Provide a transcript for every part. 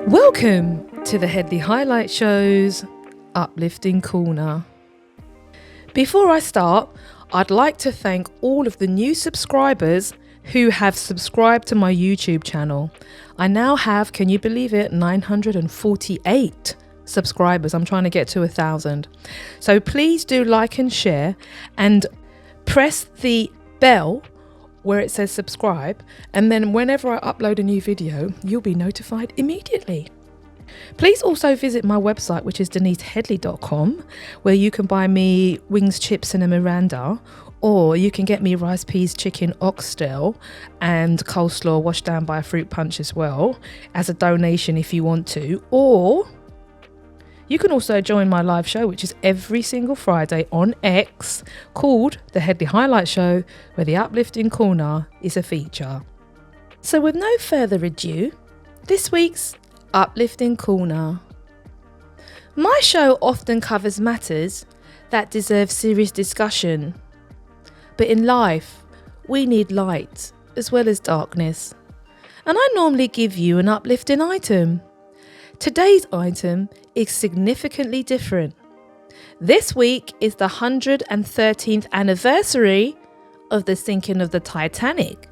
Welcome to the Headley Highlight Show's Uplifting Corner. Before I start, I'd like to thank all of the new subscribers who have subscribed to my YouTube channel. I now have, can you believe it, 948 subscribers. I'm trying to get to 1,000. So please do like and share and press the bell where it says subscribe, and then whenever I upload a new video, you'll be notified immediately. Please also visit my website, which is denisehedley.com, where you can buy me wings, chips and a Miranda, or you can get me rice, peas, chicken, oxtail and coleslaw washed down by a fruit punch as well as a donation if you want to, or you can also join my live show, which is every single Friday on X, called the Headley Highlight Show, where the Uplifting Corner is a feature. So with no further ado, this week's Uplifting Corner. My show often covers matters that deserve serious discussion. But in life, we need light as well as darkness. And I normally give you an uplifting item. Today's item is significantly different. This week is the 113th anniversary of the sinking of the Titanic,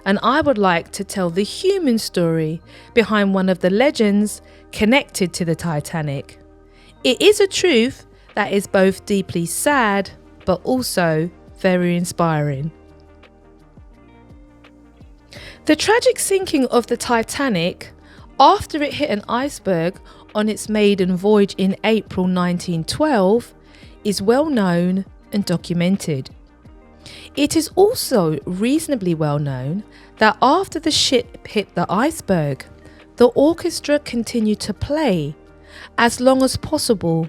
and I would like to tell the human story behind one of the legends connected to the Titanic. It is a truth that is both deeply sad but also very inspiring. The tragic sinking of the Titanic after it hit an iceberg on its maiden voyage in April 1912 is well known and documented. It is also reasonably well known that after the ship hit the iceberg, the orchestra continued to play as long as possible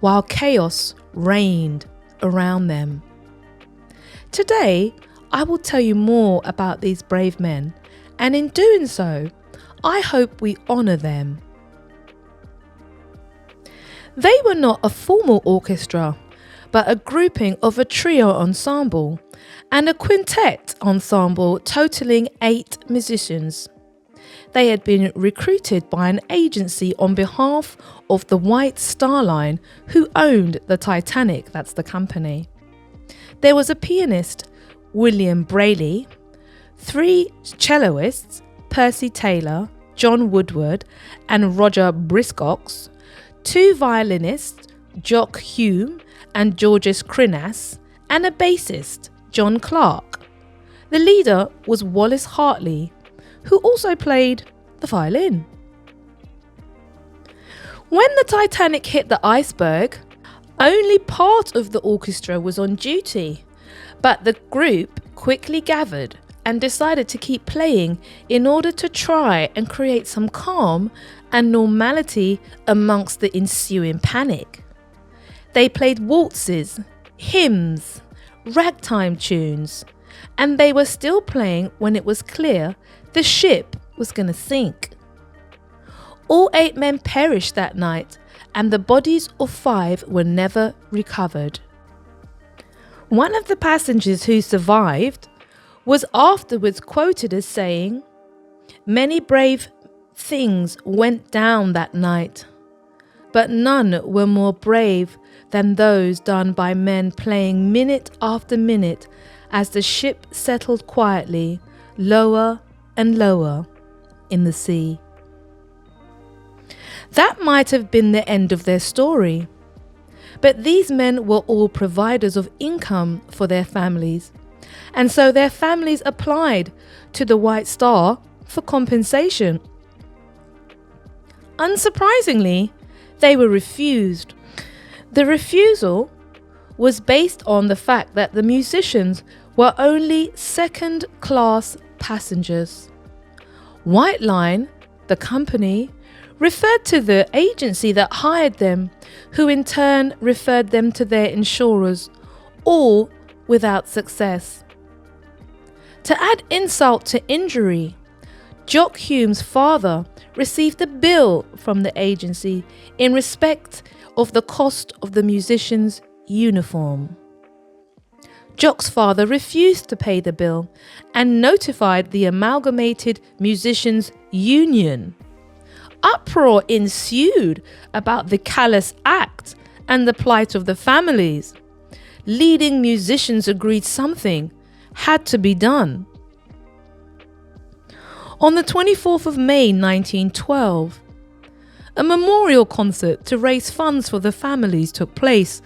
while chaos reigned around them. Today, I will tell you more about these brave men, and in doing so, I hope we honour them. They were not a formal orchestra, but a grouping of a trio ensemble and a quintet ensemble totaling 8 musicians. They had been recruited by an agency on behalf of the White Star Line, who owned the Titanic, that's the company. There was a pianist, William Bravery, 3 celloists, Percy Taylor, John Woodward and Roger Briscox, 2 violinists, Jock Hume and Georges Crinas, and a bassist, John Clark. The leader was Wallace Hartley, who also played the violin. When the Titanic hit the iceberg, only part of the orchestra was on duty, but the group quickly gathered and decided to keep playing in order to try and create some calm and normality amongst the ensuing panic. They played waltzes, hymns, ragtime tunes, and they were still playing when it was clear the ship was going to sink. All 8 men perished that night, and the bodies of 5 were never recovered. One of the passengers who survived was afterwards quoted as saying, "Many brave things went down that night, but none were more brave than those done by men playing minute after minute as the ship settled quietly lower and lower in the sea." That might have been the end of their story, but these men were all providers of income for their families, and so their families applied to the White Star for compensation. Unsurprisingly, they were refused. The refusal was based on the fact that the musicians were only second-class passengers. White Line, the company, referred to the agency that hired them, who in turn referred them to their insurers, all without success. To add insult to injury, Jock Hume's father received a bill from the agency in respect of the cost of the musician's uniform. Jock's father refused to pay the bill and notified the Amalgamated Musicians Union. Uproar ensued about the callous act and the plight of the families. Leading musicians agreed something had to be done. On the 24th of May 1912, a memorial concert to raise funds for the families took place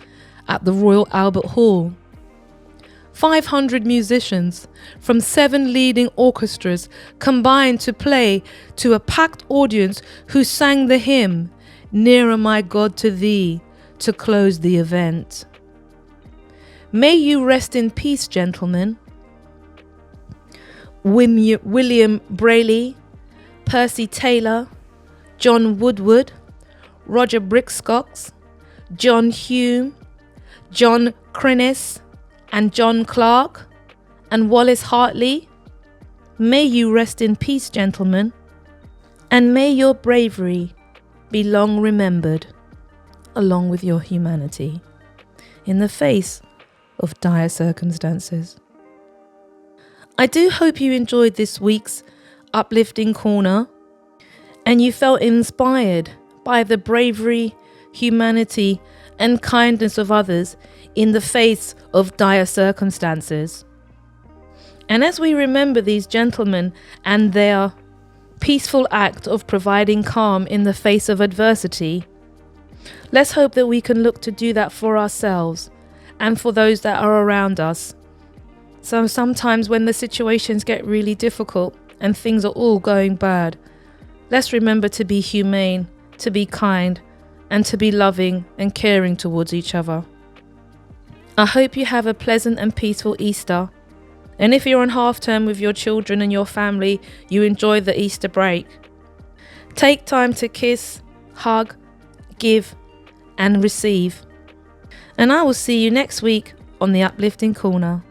at the Royal Albert Hall. 500 musicians from 7 leading orchestras combined to play to a packed audience who sang the hymn, "Nearer My God to Thee," to close the event. May you rest in peace, gentlemen. William Brayley, Percy Taylor, John Woodward, Roger Brickscox, John Hume, John Crinnis, and John Clark, and Wallace Hartley. May you rest in peace, gentlemen, and may your bravery be long remembered, along with your humanity, in the face of dire circumstances. I do hope you enjoyed this week's Uplifting Corner and you felt inspired by the bravery, humanity, and kindness of others in the face of dire circumstances. And as we remember these gentlemen and their peaceful act of providing calm in the face of adversity, let's hope that we can look to do that for ourselves and for those that are around us. So sometimes when the situations get really difficult and things are all going bad, let's remember to be humane, to be kind, and to be loving and caring towards each other. I hope you have a pleasant and peaceful Easter. And if you're on half term with your children and your family, you enjoy the Easter break. Take time to kiss, hug, give, and receive. And I will see you next week on the Uplifting Corner.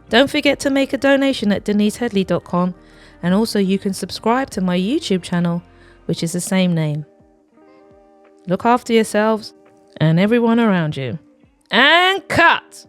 Don't forget to make a donation at deniseheadley.com, and also you can subscribe to my YouTube channel, which is the same name. Look after yourselves and everyone around you. And cut!